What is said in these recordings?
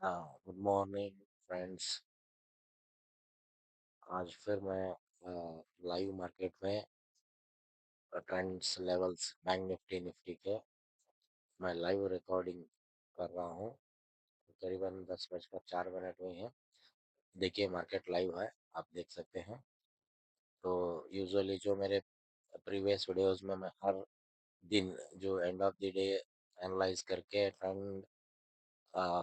Good morning friends. आज फिर मैं लाइव मार्केट में trends levels bank Nifty Nifty के मैं लाइव रिकॉर्डिंग कर रहा हूँ। करीबन 10:04 हुए हैं। देखिए मार्केट लाइव है, आप देख सकते हैं। तो यूजुअली जो मेरे प्रीवियस वीडियोस में मैं हर दिन जो end of the day analyse करके ट्रेंड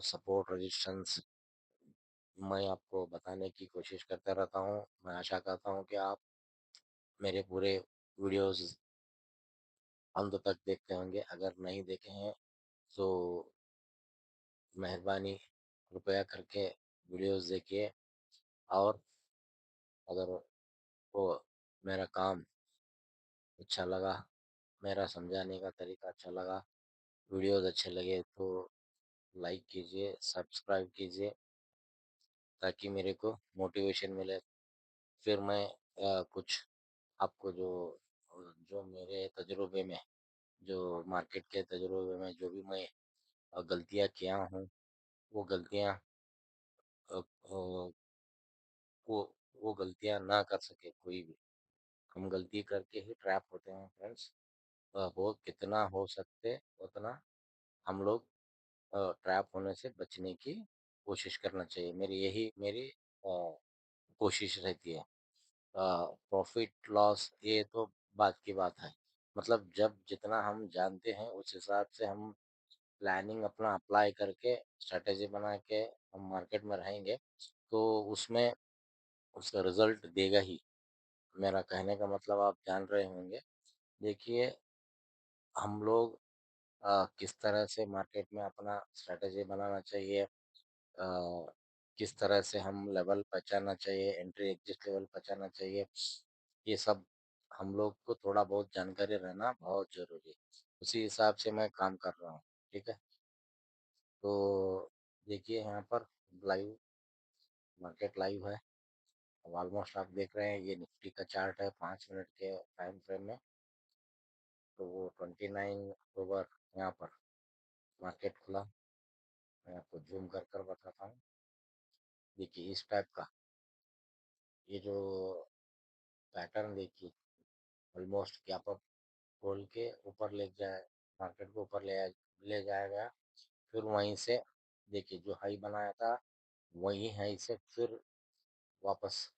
सपोर्ट रेजिस्टेंस मैं आपको बताने की कोशिश करता रहता हूँ। मैं आशा करता हूँ कि आप मेरे पूरे वीडियोस अंत तक देखते होंगे। अगर नहीं देखे हैं तो मेहरबानी कृपया करके वीडियोस देखिए। और अगर वो मेरा काम अच्छा लगा, मेरा समझाने का तरीका अच्छा लगा, वीडियोस अच्छे लगे तो लाइक कीजिए, सब्सक्राइब कीजिए ताकि मेरे को मोटिवेशन मिले। फिर मैं कुछ आपको जो मेरे तजुर्बे में, जो मार्केट के तजुर्बे में जो भी मैं गलतियाँ किया हूँ, वो गलतियाँ अ, अ, वो वो गलतियाँ ना कर सके कोई भी। हम गलती करके ही ट्रैप होते हैं फ्रेंड्स। हो कितना हो सकते उतना हम लोग ट्रैप होने से बचने की कोशिश करना चाहिए। मेरी कोशिश रहती है। प्रॉफिट लॉस ये तो बात की बात है। मतलब जब जितना हम जानते हैं उस हिसाब से हम प्लानिंग अपना अप्लाई करके स्ट्रेटेजी बना के हम मार्केट में रहेंगे तो उसमें उसका रिजल्ट देगा ही। मेरा कहने का मतलब आप जान रहे होंगे। देखिए हम लोग किस तरह से मार्केट में अपना स्ट्रेटेजी बनाना चाहिए, किस तरह से हम लेवल पहचानना चाहिए, एंट्री एग्जिट लेवल पहचानना चाहिए, ये सब हम लोग को थोड़ा बहुत जानकारी रहना बहुत जरूरी है। उसी हिसाब से मैं काम कर रहा हूँ। ठीक है। तो देखिए यहाँ पर लाइव मार्केट लाइव है। अब ऑलमोस्ट आप देख रहे हैं ये निफ्टी का चार्ट है 5 मिनट के टाइम फ्रेम में। तो वो 29 अक्टूबर यहाँ पर मार्केट खुला। मैं आपको जूम कर कर बताता हूँ। देखिए इस टाइप का ये जो पैटर्न देखिए, ऑलमोस्ट गैप अप खोल के ऊपर ले जाए, मार्केट को ऊपर ले जाएगा। फिर वहीं से देखिए जो हाई बनाया था वही हाई से फिर वापस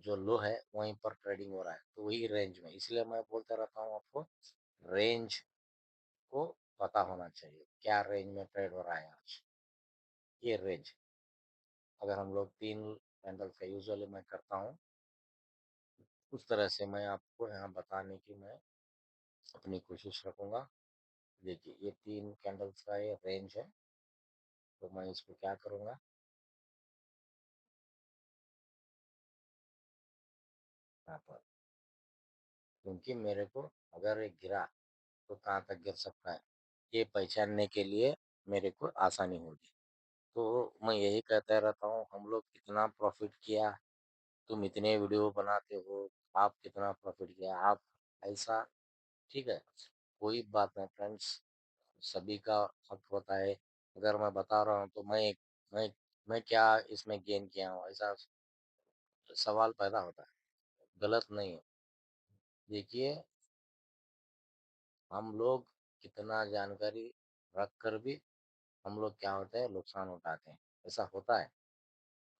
जो लो है वहीं पर ट्रेडिंग हो रहा है। तो वही रेंज में, इसलिए मैं बोलता रहता हूँ आपको रेंज को पता होना चाहिए क्या रेंज में ट्रेड हो रहा है आज। ये रेंज अगर हम लोग 3 कैंडल का यूजुअली मैं करता हूँ उस तरह से मैं आपको यहाँ बताने की मैं अपनी कोशिश रखूँगा। देखिए ये 3 कैंडल्स का ये रेंज है। तो मैं इसको क्या करूँगा, यहाँ पर, क्योंकि मेरे को अगर ये गिरा तो कहाँ तक गिर सकता है ये पहचानने के लिए मेरे को आसानी होगी। तो मैं यही कहता रहता हूँ, हम लोग कितना प्रॉफिट किया, तुम इतने वीडियो बनाते हो, आप कितना प्रॉफिट किया आप ऐसा। ठीक है, कोई बात नहीं फ्रेंड्स, सभी का हक होता है। अगर मैं बता रहा हूँ तो मैं मैं क्या इसमें गेन किया हूँ ऐसा सवाल पैदा होता है। गलत नहीं है। देखिए हम लोग कितना जानकारी रख कर भी हम लोग क्या होते हैं नुकसान उठाते हैं। ऐसा होता है।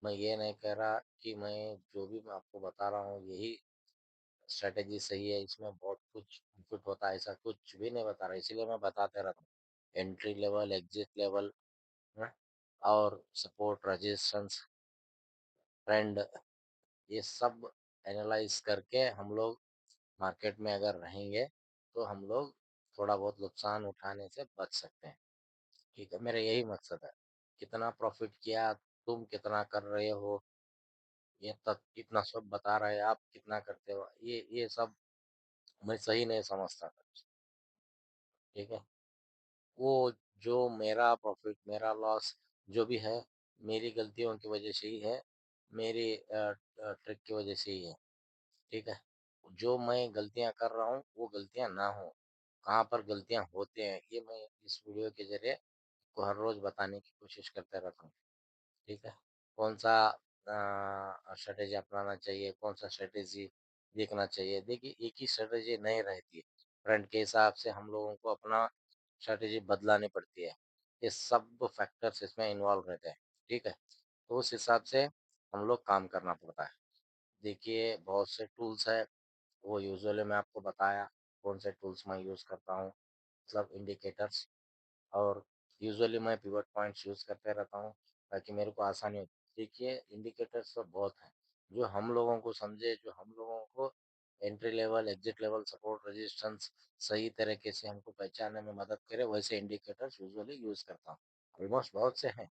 मैं ये नहीं कह रहा कि मैं जो भी मैं आपको बता रहा हूँ यही स्ट्रेटेजी सही है, इसमें बहुत कुछ इनपुट होता है, ऐसा कुछ भी नहीं बता रहा। इसीलिए मैं बताते रहता हूँ एंट्री लेवल एग्जिट लेवल और सपोर्ट रेजिस्टेंस ट्रेंड, ये सब एनालाइज करके हम लोग मार्केट में अगर रहेंगे तो हम लोग थोड़ा बहुत नुकसान उठाने से बच सकते हैं। ठीक है, मेरा यही मकसद है। कितना प्रॉफिट किया, तुम कितना कर रहे हो, ये तक कितना सब बता रहे हैं, आप कितना करते हो, ये सब मैं सही नहीं समझता था। ठीक है, वो जो मेरा प्रॉफिट मेरा लॉस जो भी है मेरी गलतियों की वजह से ही है, मेरी ट्रिक की वजह से ही है। ठीक है, जो मैं गलतियां कर रहा हूँ वो गलतियां ना हो, कहाँ पर गलतियां होते हैं ये मैं इस वीडियो के जरिए को हर रोज बताने की कोशिश करता रहता हूँ। ठीक है। कौन सा स्ट्रेटेजी अपनाना चाहिए, कौन सा स्ट्रेटेजी देखना चाहिए। देखिए एक ही स्ट्रेटेजी नहीं रहती है, ट्रेंड के हिसाब से हम लोगों को अपना स्ट्रेटेजी बदलानी पड़ती है। ये सब फैक्टर्स इसमें इन्वॉल्व रहते हैं, ठीक है। तो उस हिसाब से हम लोग काम करना पड़ता है। देखिए बहुत से टूल्स है, वो यूजुअली मैं आपको बताया कौन से टूल्स मैं यूज़ करता हूँ, मतलब इंडिकेटर्स। और यूजुअली मैं पिवट पॉइंट्स यूज़ करते रहता हूँ ताकि मेरे को आसानी हो। देखिए इंडिकेटर्स तो बहुत हैं जो हम लोगों को समझे, जो हम लोगों को entry level, exit level, support, resistance सही तरीके से हमको पहचानने में मदद करे, वैसे इंडिकेटर्स यूजुअली यूज़ करता हूँ। ऑलमोस्ट बहुत से हैं,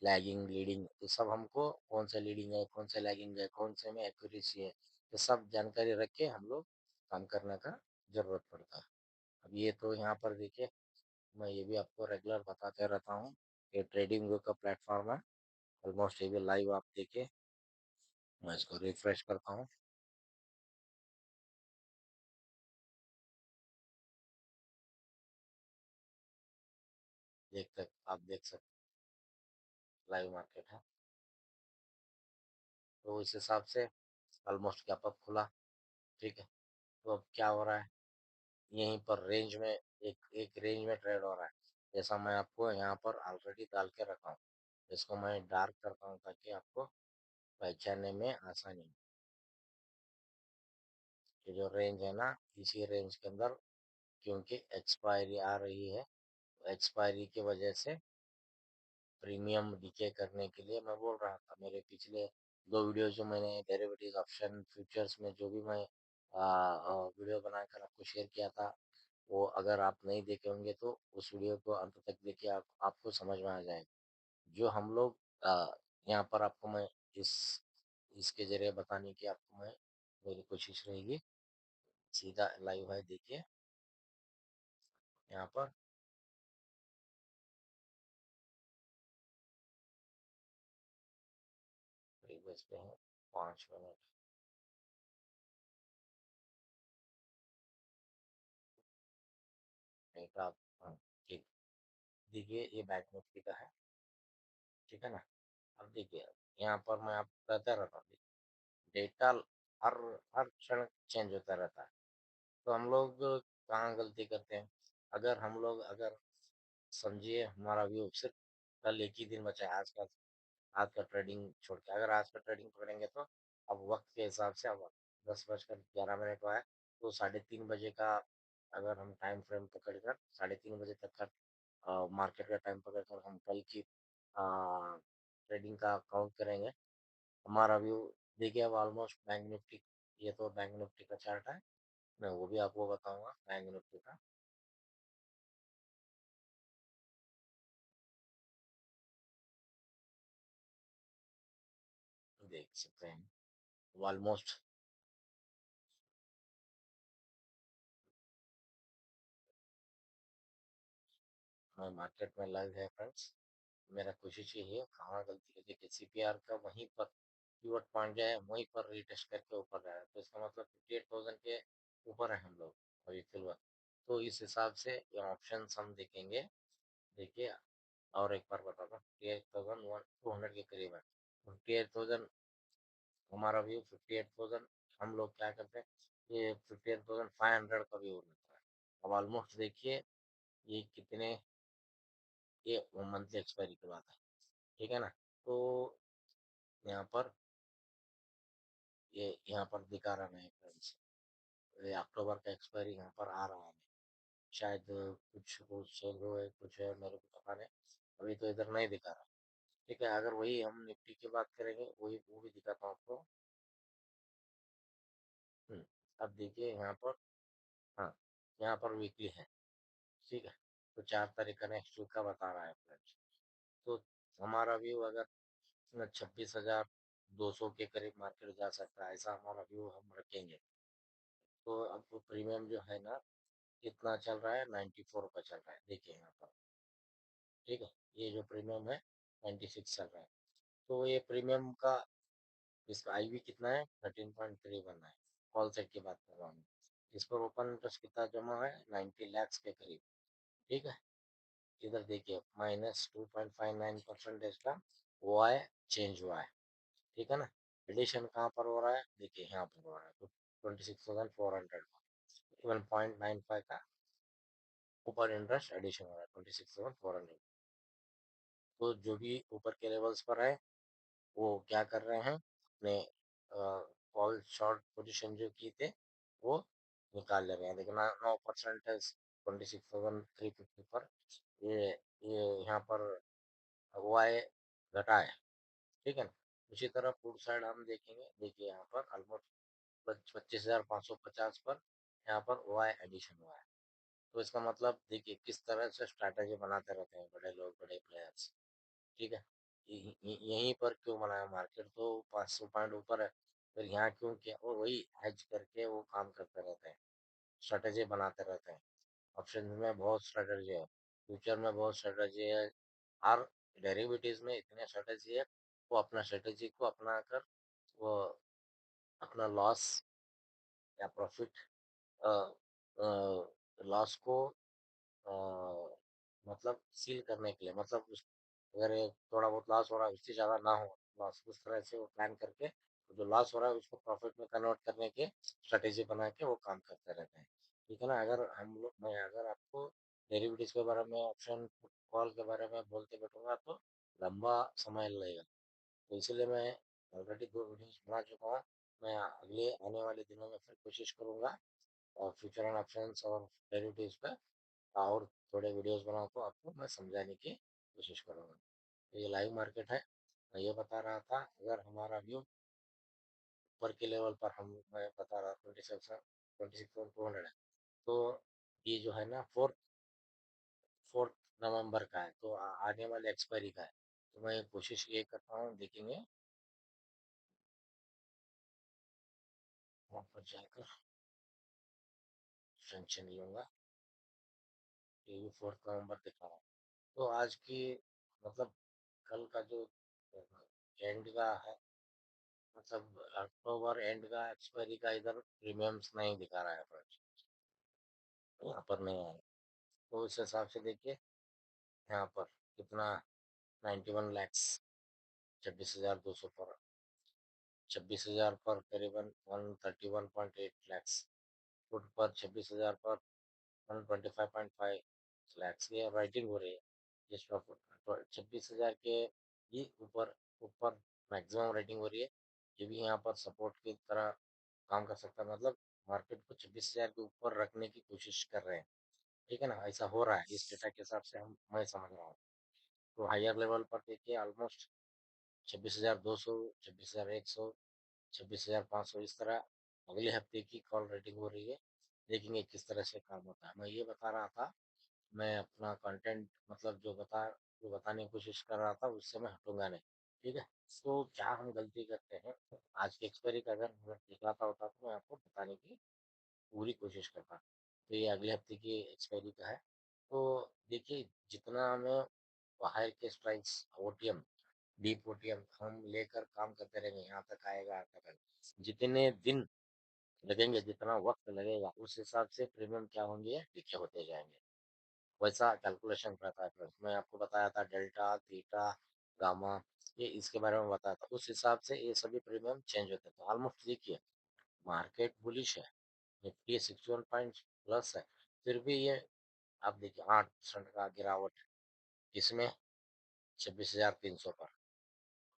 लैगिंग, लीडिंग, ये सब हमको कौन से लीडिंग है, कौन से लैगिंग है, कौन से में एक्यूरेसी है, ये सब जानकारी रख के हम लोग काम करने का ज़रूरत पड़ता है। अब ये तो यहाँ पर देखिए मैं ये भी आपको रेगुलर बताते रहता हूँ कि ट्रेडिंग व्यू का प्लेटफॉर्म है। ऑलमोस्ट ये भी लाइव आप देखिए, मैं इसको रिफ्रेश करता हूँ, देखते आप देख सकते लाइव मार्केट है। तो इस हिसाब से ऑलमोस्ट गैप अप खुला, ठीक है। तो अब क्या हो रहा है, यहीं पर रेंज में एक एक रेंज में ट्रेड हो रहा है, जैसा मैं आपको यहाँ पर ऑलरेडी डाल के रखा हूँ। इसको मैं डार्क करता हूँ ताकि आपको पहचानने में आसानी हो। ये जो रेंज है ना, इसी रेंज के अंदर क्योंकि एक्सपायरी आ रही है, एक्सपायरी की वजह से प्रीमियम डीके करने के लिए मैं बोल रहा था। मेरे पिछले 2 वीडियो जो मैंने डेरिवेटिव ऑप्शन फ्यूचर्स में जो भी मैं वीडियो बनाकर आपको शेयर किया था, वो अगर आप नहीं देखे होंगे तो उस वीडियो को अंत तक देखिए, आपको समझ में आ जाएगा। जो हम लोग यहाँ पर आपको मैं इस इसके जरिए बताने की आपको मैं मेरी कोशिश रहेगी। सीधा लाइव है देखिए यहाँ पर, प्रीवियस पे है 5 मिनट डेटा। हाँ, ठीक। देखिए ये बैक निफ्टी का है, ठीक है ना। अब देखिए यहाँ पर मैं आपको कहता रहता हूँ, डेटा हर हर क्षण चेंज होता रहता है। तो हम लोग कहाँ गलती करते हैं, अगर हम लोग अगर समझिए हमारा व्यू सिर्फ कल एक ही दिन बचा है, आज का ट्रेडिंग छोड़ के अगर आज का ट्रेडिंग पकड़ेंगे तो अब वक्त के हिसाब से अब 10:11 हुआ है, तो 3:30 बजे का अगर हम टाइम फ्रेम पकड़कर 3:30 बजे तक का मार्केट का टाइम पकड़कर हम कल की ट्रेडिंग का काउंट करेंगे, हमारा व्यू देखिए अब ऑलमोस्ट बैंक निफ्टी, ये तो बैंक निफ्टी का चार्ट है, मैं वो भी आपको बताऊंगा बैंक निफ्टी का। देख सकते हैं ऑलमोस्ट मार्केट में लाइव है फ्रेंड्स। मेरा कोशिश यही है, कहाँ गलती की देखिए सीपीआर का वहीं पर पिवट पॉइंट जो है वहीं पर रीटेस्ट करके ऊपर गया है, तो इसका मतलब 58,000 के ऊपर है हम लोग अभी फिलहाल। तो इस हिसाब से ये ऑप्शन हम देखेंगे। देखिए और एक बार बताता हूँ, 58,200 के करीब है। 58,000 हमारा व्यू, 58,000 हम लोग क्या करते हैं, ये 58,500 का व्यू रहता है। अब ऑलमोस्ट देखिए ये कितने, ये मंथली एक्सपायरी की बात है, ठीक है ना। तो यहाँ पर ये यहाँ पर दिखा रहा है फ्रेंड्स, ये अक्टूबर का एक्सपायरी यहाँ पर आ रहा है, शायद कुछ कुछ सेल हुए कुछ है, मेरे को पता नहीं, अभी तो इधर नहीं दिखा रहा। ठीक है, अगर वही हम निफ्टी की बात करेंगे वही वो भी दिखाता हूँ आपको। हम्म, अब देखिए यहाँ पर, हाँ यहाँ पर वीकली है, ठीक है। तो 4 तारीख का नेक्स्ट वीक का बता रहा है फ्रेंड्स। तो हमारा व्यू अगर 26,200 के करीब मार्केट जा सकता है, ऐसा हमारा व्यू हम रखेंगे। तो अब प्रीमियम जो है ना कितना चल रहा है, 94 का चल रहा है देखिए यहाँ पर, ठीक है। ये जो प्रीमियम है 96 चल रहा है। तो ये प्रीमियम का इसका आईवी कितना है, 13.3 बनना है। कॉल सेट की बात कर रहा हूँ, इस पर ओपन इंटरेस्ट कितना जमा है, 90 लाख के करीब, ठीक है। इधर देखिए -2.59% का वो आए चेंज हुआ है, ठीक है ना। एडिशन कहाँ पर हो रहा है, देखिए यहाँ पर हो रहा है, तो 26,400 1.95 का ऊपर इंटरेस्ट एडिशन हो रहा है 26,400। तो जो भी ऊपर के लेवल्स पर है वो क्या कर रहे हैं, अपने कॉल शॉर्ट पोजीशन जो की थे वो निकाल ले रहे हैं। देखिए 9% है 26,350 पर। ये ये यहाँ पर हुआ है, घटा है, ठीक है ना। उसी तरह फूड साइड हम देखेंगे, देखिए यहाँ पर ऑलमोस्ट 25,550 पर यहाँ पर हुआ है, एडिशन हुआ है। तो इसका मतलब देखिए किस तरह से स्ट्रैटेजी बनाते रहते हैं बड़े लोग, बड़े प्लेयर्स, ठीक है। यहीं पर क्यों बनाया, मार्केट तो 500 पॉइंट ऊपर है, फिर यहाँ क्यों किया, और वही हेज करके वो काम करते रहते हैं, स्ट्रैटेजी बनाते रहते हैं। ऑप्शन में बहुत स्ट्रैटेजी है, फ्यूचर में बहुत स्ट्रैटेजी है, और डेरिवेटिव्स में इतने स्ट्रैटेजी है। वो अपना स्ट्रैटेजी को अपना कर वो अपना लॉस या प्रॉफिट, लॉस को अ, मतलब सील करने के लिए, मतलब अगर ये थोड़ा बहुत लॉस हो रहा है उससे ज़्यादा ना हो लॉस, उस तरह से वो प्लान करके जो लॉस हो रहा है उसको प्रॉफिट में कन्वर्ट करने के स्ट्रेटेजी बना के वो काम करते रहते हैं, ठीक है ना। अगर हम लोग, मैं अगर आपको डेरिवेटिव्स के बारे में, ऑप्शन कॉल के बारे में बोलते बैठूंगा तो लंबा समय लगेगा। तो इसलिए मैं ऑलरेडी 2 वीडियोस बना चुका हूँ। मैं अगले आने वाले दिनों में फिर कोशिश करूंगा और फ्यूचर एंड ऑप्शंस और डेरिवेटिव्स पे और थोड़े वीडियोस बना को आपको मैं समझाने की कोशिश करूँगा। तो ये लाइव मार्केट है, मैं ये बता रहा था। अगर हमारा व्यू ऊपर के लेवल पर, हम मैं बता रहा 26,200 है, तो ये जो है ना फोर्थ फोर्थ नवंबर का है, तो आने वाले एक्सपायरी का है। तो मैं कोशिश ये करता हूँ, देखेंगे वहाँ पर जाकर टेंशन लूँगा, ये भी 4 नवंबर दिखा रहा है। तो आज की मतलब कल का जो एंड का है, मतलब अक्टूबर एंड का एक्सपायरी का इधर प्रीमियम्स नहीं दिखा रहा है फ्रेंड्स, यहाँ पर नहीं आया। तो उस हिसाब से देखिए यहाँ पर कितना, 91 लैक्स, 26,200 पर, 26,000 पर करीबन 131.8 लैक्स, फुट पर 26,000 पर 125.5 लैक्स ये राइटिंग हो रही है। जिस पर 26,000 के ही ऊपर ऊपर मैक्सिमम रेटिंग हो रही है। ये भी यहाँ पर सपोर्ट की तरह काम कर सकता है, मतलब मार्केट को 26,000 के ऊपर रखने की कोशिश कर रहे हैं, ठीक है ना। ऐसा हो रहा है इस डेटा के हिसाब से, हम मैं समझ रहा हूँ। तो हायर लेवल पर देखिए ऑलमोस्ट 26,200, 26,100, 26,500 इस तरह अगले हफ्ते की कॉल रेटिंग हो रही है। देखेंगे किस तरह से काम होता है। मैं ये बता रहा था, मैं अपना कंटेंट मतलब जो बताने की कोशिश कर रहा था उससे मैं हटूंगा नहीं, ठीक है। तो क्या हम गलती करते हैं, आज की एक्सपायरी का अगर मैं दिखाता होता तो मैं आपको बताने की पूरी कोशिश करता। तो ये अगले हफ्ते की एक्सपायरी का है। तो देखिए जितना हमें बाहर के स्ट्राइक्स, ओटीएम, डीप ओटीएम हम लेकर काम करते रहेंगे, यहाँ तक आएगा, यहाँ तक आएगा, जितने दिन लगेंगे, जितना वक्त लगेगा, उस हिसाब से प्रीमियम क्या होंगे, नीचे होते जाएंगे। वैसा कैलकुलेशन रहता है फ्रेंड्स। मैं आपको बताया था डेल्टा, थीटा, गामा, ये इसके बारे में बताया था, उस हिसाब से ये सभी प्रीमियम चेंज होते हैं। तो ऑलमोस्ट देखिए मार्केट बुलिश है, निफ्टी 61 पॉइंट प्लस है, फिर भी ये आप देखिए 8% का गिरावट, इसमें 26,300 पर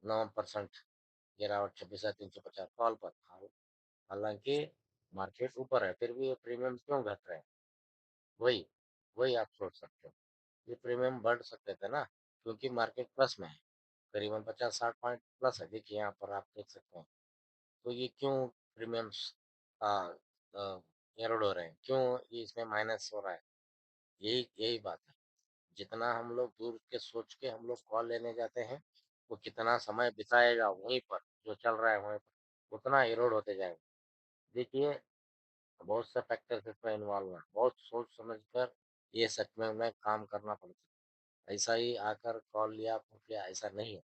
9% गिरावट, 26,350 कॉल पर। हालांकि मार्केट ऊपर है फिर भी ये प्रीमियम क्यों घट रहे हैं, वही वही आप सोच सकते हो। ये प्रीमियम बढ़ सकते थे ना, क्योंकि मार्केट प्लस में है, करीबन 50-60 पॉइंट प्लस है, देखिए यहाँ पर आप देख सकते हैं। तो ये क्यों प्रीमियम्स एरोड हो रहे हैं, क्यों ये इसमें माइनस हो रहा है, यही यही बात है। जितना हम लोग दूर के सोच के हम लोग कॉल लेने जाते हैं, वो कितना समय बिताएगा वहीं पर, जो चल रहा है वहीं पर उतना एरोड होते जाएगा। देखिए बहुत से फैक्टर्स इसमें इन्वॉल्व है, बहुत सोच समझ कर ये सच में काम करना पड़ता है। ऐसा ही आकर कॉल लिया फूट लिया ऐसा नहीं है,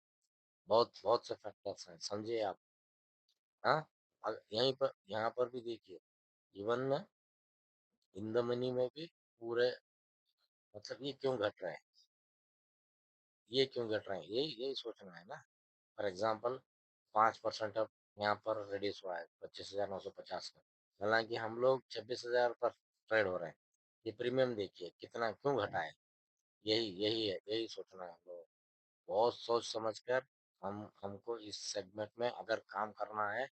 बहुत बहुत से फैक्टर्स हैं, समझिए आप। हाँ, यहीं पर यहाँ पर भी देखिए, इवन में इन द मनी में भी पूरे, मतलब ये क्यों घट रहे हैं, ये क्यों घट रहे हैं, यही यही सोचना है ना। फॉर एग्जाम्पल 5% अब यहाँ पर रिड्यूस हुआ है 25,950 का, हालांकि हम लोग 26,000 पर ट्रेड हो रहे हैं। ये प्रीमियम देखिए कितना क्यों घटा है, यही यही है, यही सोचना है हम लोग। बहुत सोच समझ कर हमको इस सेगमेंट में अगर काम करना है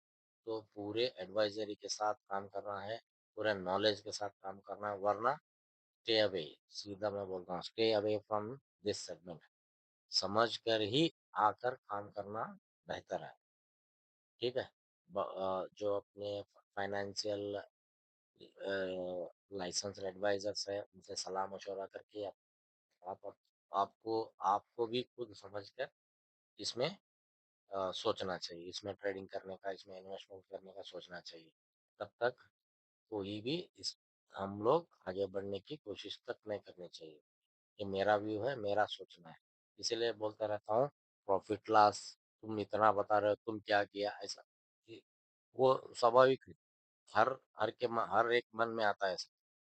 तो पूरे एडवाइजरी के साथ काम करना है, पूरे नॉलेज के साथ काम करना है, वरना स्टे अवे, सीधा मैं बोलता हूँ stay away from this segment. समझ कर ही आकर काम करना बेहतर है, ठीक है। जो अपने फाइनेंशियल लाइसेंस एडवाइजर्स है उनसे सलाह मशवरा करके आप आपको आपको भी खुद समझ कर इसमें सोचना चाहिए, इसमें ट्रेडिंग करने का, इसमें इन्वेस्टमेंट करने का सोचना चाहिए। तब तक कोई भी इस हम लोग आगे बढ़ने की कोशिश तक नहीं करनी चाहिए। ये मेरा व्यू है, मेरा सोचना है, इसीलिए बोलता रहता हूँ प्रॉफिट लॉस तुम इतना बता रहे हो, तुम क्या किया ऐसा, वो स्वाभाविक है। हर हर एक मन में आता है ऐसा,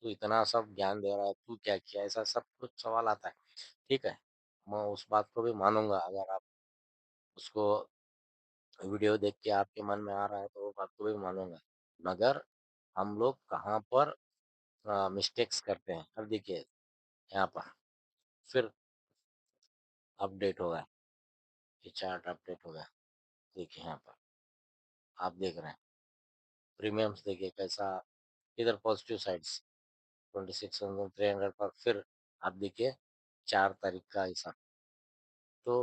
तू इतना सब ज्ञान दे रहा है, तू क्या किया, ऐसा सब कुछ सवाल आता है, ठीक है। मैं उस बात को भी मानूंगा, अगर आप उसको वीडियो देख के आपके मन में आ रहा है तो वो बात को भी मानूंगा। मगर हम लोग कहाँ पर मिस्टेक्स करते हैं, अब देखिए यहाँ पर फिर अपडेट होगा, ये चार्ट अपडेट होगा, देखिए यहाँ पर आप देख रहे हैं प्रीमियम्स, देखिए कैसा इधर पॉजिटिव साइड्स 26,300 पर, फिर आप देखिए 4 तारीख का ऐसा। तो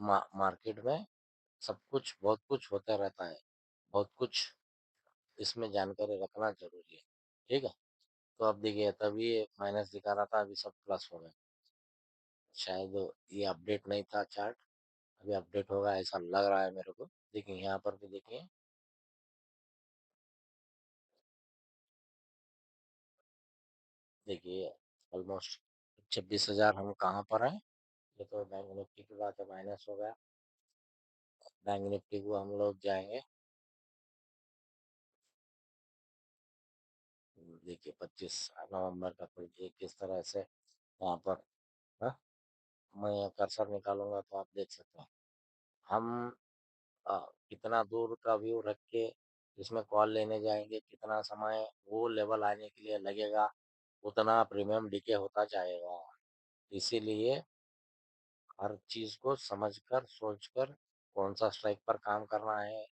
मार्केट में सब कुछ बहुत कुछ होता रहता है, बहुत कुछ इसमें जानकारी रखना जरूरी है, ठीक है। तो अब देखिए तभी ये माइनस दिखा रहा था, अभी सब प्लस हो गए, शायद ये अपडेट नहीं था चार्ट, अभी अपडेट होगा ऐसा लग रहा है मेरे को। देखिए यहाँ पर भी देखिए, देखिए ऑलमोस्ट 26,000 हम कहाँ पर हैं। ये तो बैंक निफ्टी की बात है, माइनस हो गया। बैंक निफ्टी को हम लोग जाएंगे, देखिए 25 नवंबर का कोई एक किस तरह से यहाँ पर, हाँ, मैं कर्सर निकालूंगा तो आप देख सकते हैं हम कितना दूर का व्यू रख के इसमें कॉल लेने जाएंगे, कितना समय वो लेवल आने के लिए लगेगा, उतना प्रीमियम डीके होता जाएगा। इसीलिए हर चीज को समझकर सोचकर कौन सा स्ट्राइक पर काम करना है,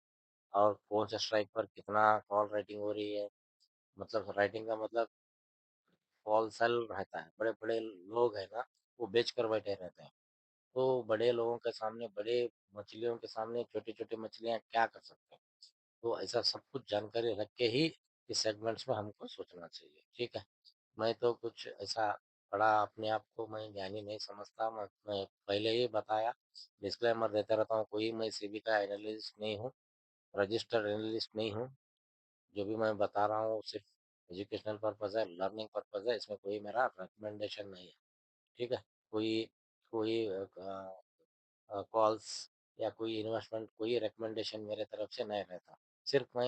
और कौन से स्ट्राइक पर कितना कॉल राइटिंग हो रही है, मतलब राइटिंग का मतलब कॉल सेल रहता है। बड़े बड़े लोग हैं ना, वो बेच कर बैठे रहते हैं, तो बड़े लोगों के सामने, बड़े मछलियों के सामने छोटी छोटी मछलियां क्या कर सकते हैं। तो ऐसा सब कुछ जानकारी रख के ही इस सेगमेंट्स में हमको सोचना चाहिए, ठीक है। मैं तो कुछ ऐसा बड़ा अपने आप को मैं ज्ञानी नहीं समझता, मैं पहले ही बताया, डिस्क्लेमर देता रहता हूँ, कोई मैं सेबी का एनालिस्ट नहीं हूँ, रजिस्टर्ड एनालिस्ट नहीं हूँ। जो भी मैं बता रहा हूँ सिर्फ एजुकेशनल पर्पज़ है, लर्निंग पर्पज़ है, इसमें कोई मेरा रिकमेंडेशन नहीं है, ठीक है। कोई कोई कॉल्स या कोई इन्वेस्टमेंट, कोई रिकमेंडेशन मेरे तरफ से नहीं रहता। सिर्फ मैं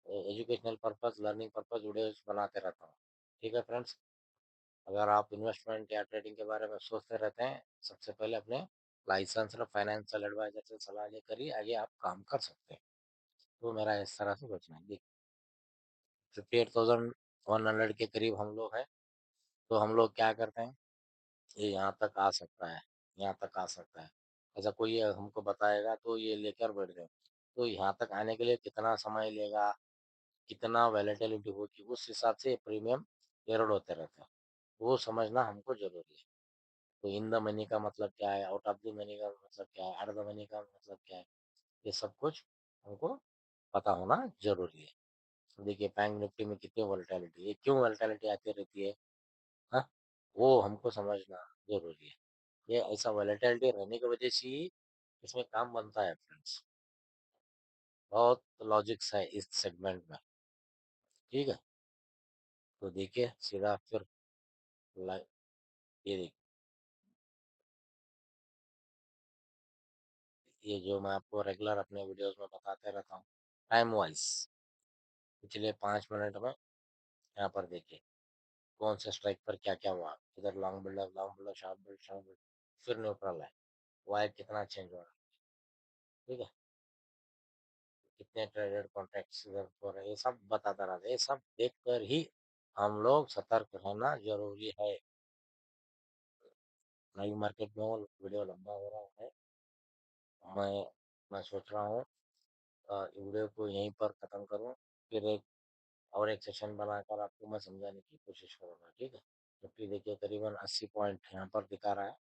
educational purpose, learning purpose videos बनाते रहता हूँ, ठीक है फ्रेंड्स। अगर आप इन्वेस्टमेंट या ट्रेडिंग के बारे में सोचते रहते हैं, सबसे पहले अपने लाइसेंस और फाइनेंशियल एडवाइजर से सलाह लेकर ही आगे आप काम कर सकते हैं। तो मेरा इस तरह से सोचना है। देखिए 58,100 के करीब हम लोग हैं, तो हम लोग क्या करते हैं, ये यहाँ तक आ सकता है, यहाँ तक आ सकता है, ऐसा कोई हमको बताएगा तो ये लेकर बैठ जाए। तो यहाँ तक आने के लिए कितना समय लेगा, कितना वैलेटिलिटी होगी, उस हिसाब से प्रीमियम एरर होते रहते हैं, वो समझना हमको जरूरी है। तो इन द मनी का मतलब क्या है, आउट ऑफ द मनी का मतलब क्या है, आउट द मनी का मतलब क्या है, ये सब कुछ हमको पता होना जरूरी है। देखिए बैंक निफ्टी में कितनी वोलेटिलिटी है, क्यों वोलेटिलिटी आती रहती है, हाँ, वो हमको समझना जरूरी है। ये ऐसा वोलेटिलिटी रहने की वजह से ही इसमें काम बनता है फ्रेंड्स। बहुत लॉजिक्स है इस सेगमेंट में, ठीक है। तो देखिए सीधा फिर ये देखिए, ये जो मैं आपको रेगुलर अपने वीडियोस में बताते रहता हूँ, टाइम वाइज पिछले 5 मिनट में यहाँ पर देखिए कौन से स्ट्राइक पर क्या क्या हुआ, इधर long buildup, long buildup, sharp build, sharp build, फिर न्यूट्रल है, वाई कितना चेंज हो रहा है, ठीक है, कितने ट्रेडेड कॉन्ट्रैक्ट्स इधर हो रहे हैं, ये सब बताता रहता है। ये सब देख कर ही हम लोग सतर्क रहना जरूरी है। लाइव मार्केट में वो वीडियो लंबा हो रहा है, मैं मैं सोच रहा हूँ वीडियो को यहीं पर ख़त्म करूँ, फिर एक और एक सेशन बनाकर आपको मैं समझाने की कोशिश करूँगा, ठीक है। निफ्टी देखिए करीबन 80 पॉइंट यहाँ पर दिखा रहा है,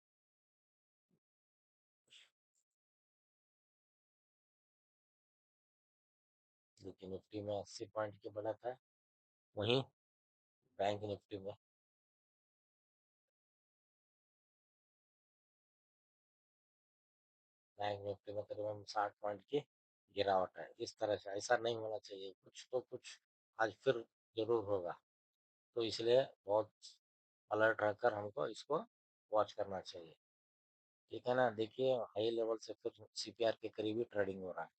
देखिए निफ्टी में 80 पॉइंट की बढ़त है। वहीं बैंक निफ्टी में, बैंक निफ्टी में करीबन 60 पॉइंट की गिरावट है। इस तरह से ऐसा नहीं होना चाहिए, कुछ तो कुछ आज फिर जरूर होगा, तो इसलिए बहुत अलर्ट रहकर हमको इसको वॉच करना चाहिए, ठीक है ना। देखिए हाई लेवल से फिर सीपीआर के करीब ही ट्रेडिंग हो रहा है,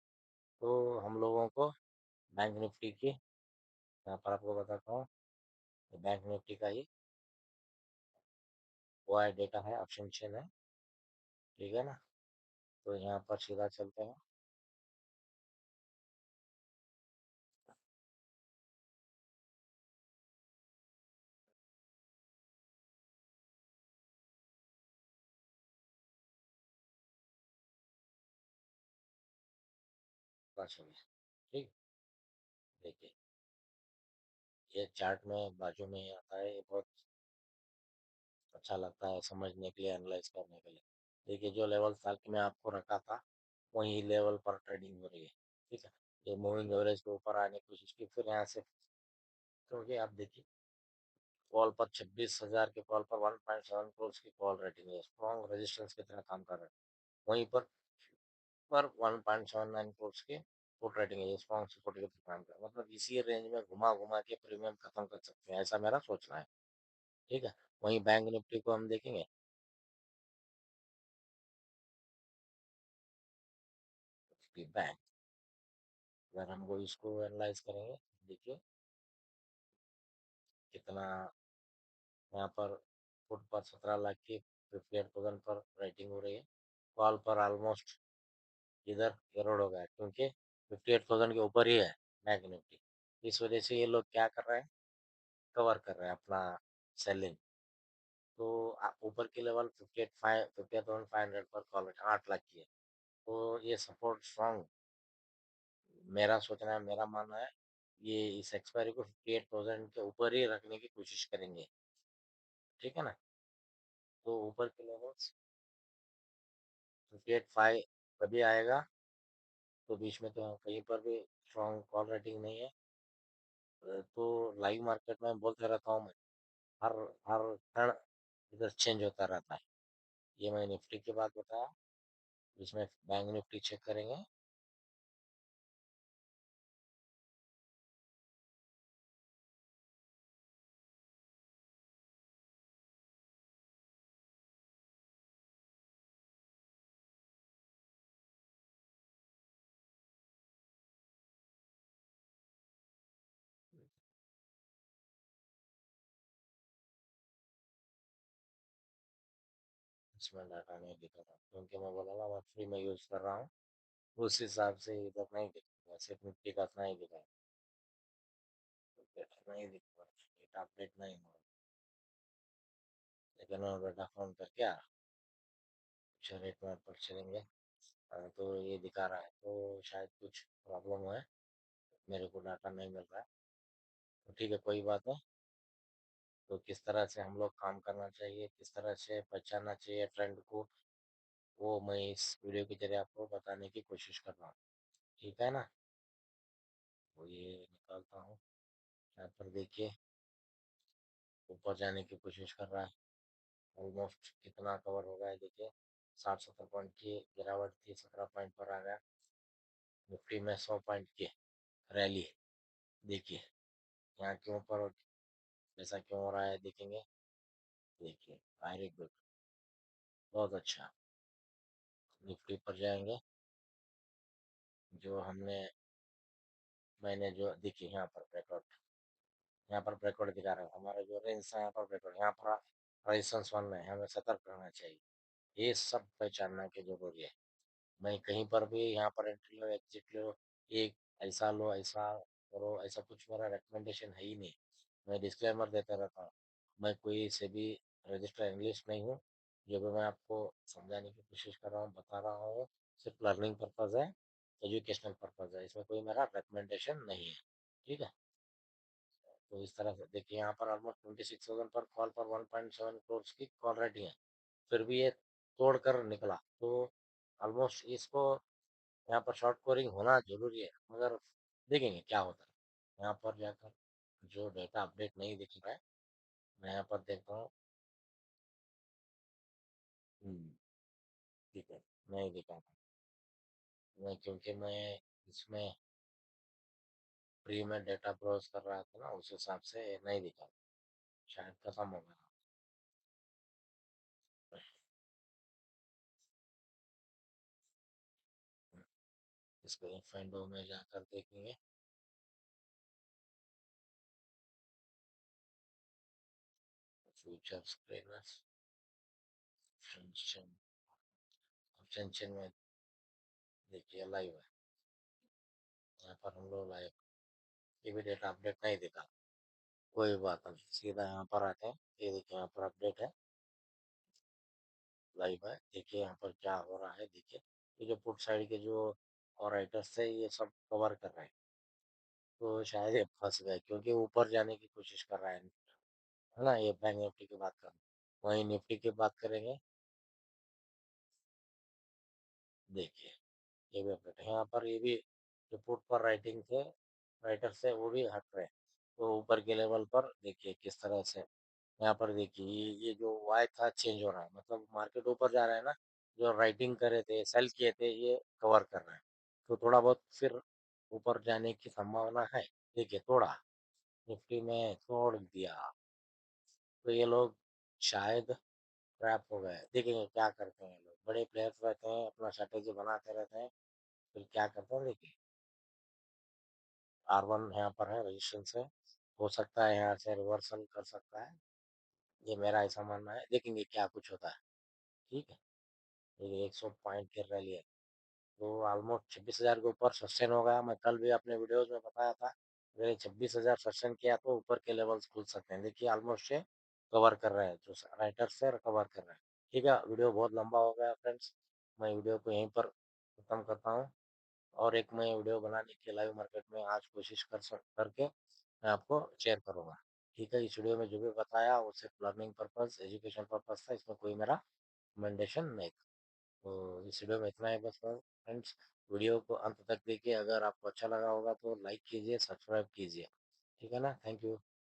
तो हम लोगों को बैंक निफ्टी की, यहाँ पर आपको बताता हूँ, बैंक निफ्टी का ही वो है, डेटा है, ऑप्शन चेन है, ठीक है ना। तो यहाँ पर सीधा चलते हैं, चलिए, ठीक। देखिए ये चार्ट में बाजू में ही आता है, ये बहुत अच्छा लगता है समझने के लिए, एनालाइज करने के लिए। देखिए जो लेवल था कि मैं आपको रखा था, वही लेवल पर ट्रेडिंग हो रही है, ठीक है। ये मूविंग एवरेज के ऊपर आने की कोशिश की, फिर यहाँ से, क्योंकि आप देखिए कॉल पर 26,000 के कॉल पर 1.7 करोड़ की कॉल रेटिंग है, स्ट्रॉन्ग रेजिस्टेंस की तरह काम कर रहा है। वहीं पर 1.79 करोड़ की पुट रेटिंग है, स्ट्रॉन्ग सपोर्ट के तरह काम कर रहा है। मतलब इसी रेंज में घुमा घुमा के प्रीमियम खत्म कर सकते हैं, ऐसा मेरा सोचना है, ठीक है। वहीं बैंक निफ्टी को हम देखेंगे, बैंक, अगर हमको इसको एनालाइज करेंगे, देखिए कितना यहाँ पर फुट पर 17 लाख की 58,000 पर रेटिंग हो रही है, कॉल पर ऑलमोस्ट इधर करोड़ हो गया, क्योंकि 58,000 के ऊपर ही है बैंक निफ्टी। इस वजह से ये लोग क्या कर रहे हैं, कवर कर रहे हैं अपना सेलिंग। तो ऊपर की लेवल 58,500 पर कॉल 8 लाख की है, तो ये सपोर्ट स्ट्रॉन्ग, मेरा सोचना है, मेरा मानना है, ये इस एक्सपायरी को 58,000 के ऊपर ही रखने की कोशिश करेंगे, ठीक है ना। तो ऊपर के लेवल्स 58,500 कभी आएगा, तो बीच में तो कहीं पर भी स्ट्रॉन्ग कॉल रेटिंग नहीं है। तो लाइव मार्केट में बोलते रहता हूँ मैं, हर हर क्षण इधर चेंज होता रहता है। ये मैं निफ्टी की बात बताया, इसमें बैंक निफ्टी चेक करेंगे, इसमें डाटा नहीं दिखा रहा, क्योंकि मैं बोला ना मैं फ्री में यूज़ कर रहा हूँ, उस हिसाब से इधर नहीं दिखा, सिर्फ निफ्टी का नहीं दिखा, नहीं दिखा, डेटा अपडेट नहीं हो रहा। लेकिन मैं डाटा फोन करके अच्छा रेट में पर चलेंगे, तो ये दिखा रहा है, तो शायद कुछ प्रॉब्लम है, मेरे को डाटा नहीं मिल रहा है, तो ठीक है कोई बात नहीं। तो किस तरह से हम लोग काम करना चाहिए, किस तरह से पहचानना चाहिए ट्रेंड को, वो मैं इस वीडियो के जरिए आपको बताने की कोशिश कर रहा हूँ, ठीक है ना। वो ये निकालता हूँ, यहाँ पर देखिए ऊपर जाने की कोशिश कर रहा है, ऑलमोस्ट कितना कवर हो गया है देखिए, 60-70 पॉइंट की गिरावट थी, 17 पॉइंट पर आ गया। निफ्टी में 100 पॉइंट की रैली, देखिए यहाँ क्यों पर ऐसा क्यों हो रहा है देखेंगे, देखिए वेरी गुड, बहुत अच्छा। निफ्टी पर जाएंगे, जो हमने, मैंने जो देखिए यहाँ पर ब्रेकआउट, यहाँ पर ब्रेकआउट दिखा रहा है, हमारा जो रेंज है यहाँ पर ब्रेकआउट, यहाँ पर रेजिस्टेंस वन में हमें सतर्क रहना चाहिए, ये सब पहचानना की जरूरी है। मैं कहीं पर भी यहाँ पर एंट्री लो एग्जिट लो, एक ऐसा लो ऐसा करो, ऐसा कुछ मेरा रिकमेंडेशन है ही नहीं। मैं डिस्क्लेमर देता रहता हूँ, मैं कोई से भी रजिस्टर इंग्लिश नहीं हूँ। जो भी मैं आपको समझाने की कोशिश कर रहा हूँ बता रहा हूँ, सिर्फ लर्निंग पर्पज़ है, एजुकेशनल पर्पज़ है, इसमें कोई मेरा रिकमेंडेशन नहीं है। ठीक है। तो इस तरह से देखिए यहाँ पर ऑलमोस्ट 26,000 पर कॉल पर 1.7 करोड़ की कॉल रेटिंग है, फिर भी ये तोड़ कर निकला। तो ऑलमोस्ट इसको यहाँ पर शॉर्ट कोरिंग होना जरूरी है, मगर देखेंगे क्या होता है। यहाँ पर जाकर जो डेटा अपडेट नहीं दिख रहा है, मैं यहाँ पर देखता हूँ। हम्म, ठीक है, नहीं दिखा था मैं, क्योंकि मैं इसमें फ्री में डेटा ब्राउज कर रहा था ना, उस हिसाब से नहीं दिखा, शायद खत्म हो गया। इसको फाइंडो में जाकर देखेंगे। फ्यूचर ट्रेडर्स ऑप्शन, ऑप्शन में देखिए लाइव है, यहाँ पर हम लोग लाइव, ये भी डेटा अपडेट नहीं दिखा। कोई बात नहीं, सीधा यहाँ पर आते हैं। ये देखिए यहाँ पर अपडेट है, लाइव है। देखिए यहाँ पर क्या हो रहा है, देखिए ये जो पुट साइड के जो और राइटर्स थे ये सब कवर कर रहे हैं। तो शायद ये फंस गए, क्योंकि ऊपर जाने की कोशिश कर रहा है ना। ये बैंक निफ्टी की बात कर, वहीं निफ्टी की बात करेंगे। देखिए ये भी अपडेट है यहाँ पर, ये भी जो पुट पर राइटिंग थे, राइटर से वो भी हट रहे हैं। तो ऊपर के लेवल पर देखिए किस तरह से यहाँ पर देखिए ये जो वाई था चेंज हो रहा है, मतलब मार्केट ऊपर जा रहा है ना। जो राइटिंग करे थे, सेल किए थे, ये कवर कर रहा है। तो थोड़ा बहुत फिर ऊपर जाने की संभावना है। देखिए थोड़ा निफ्टी में छोड़ दिया, तो ये लोग शायद ट्रैप हो गए। देखेंगे क्या करते हैं, लोग बड़े प्लेयर्स रहते हैं, अपना स्ट्रेटेजी बनाते रहते हैं, फिर क्या करते हैं देखिए। R1 यहाँ पर है रजिस्ट्रेशन से, हो सकता है यहाँ से रिवर्सल कर सकता है, ये मेरा ऐसा मानना है। देखेंगे क्या कुछ होता है। ठीक है। ये 100 पॉइंट की रैली है, तो ऑलमोस्ट 26,000 के ऊपर सस्टेन हो गया। मैं कल भी अपने वीडियोस में बताया था, अगर ये 26,000 सस्टेन किया तो ऊपर के लेवल्स खुल सकते हैं। देखिए ऑलमोस्ट ये कवर कर रहे हैं, जो राइटर से कवर कर रहे हैं। ठीक है, वीडियो बहुत लंबा हो गया फ्रेंड्स, मैं वीडियो को यहीं पर खत्म करता हूँ। और एक मैं वीडियो बनाने की लाइव मार्केट में आज कोशिश करके मैं आपको शेयर करूँगा। ठीक है, इस वीडियो में जो भी बताया वो सिर्फ लर्निंग पर्पस, एजुकेशन पर्पस था, इसमें कोई मेरा रिकमेंडेशन नहीं था। तो इस वीडियो में इतना ही बस फ्रेंड्स। वीडियो को अंत तक देखिए, अगर आपको अच्छा लगा होगा तो लाइक कीजिए, सब्सक्राइब कीजिए। ठीक है ना, थैंक यू।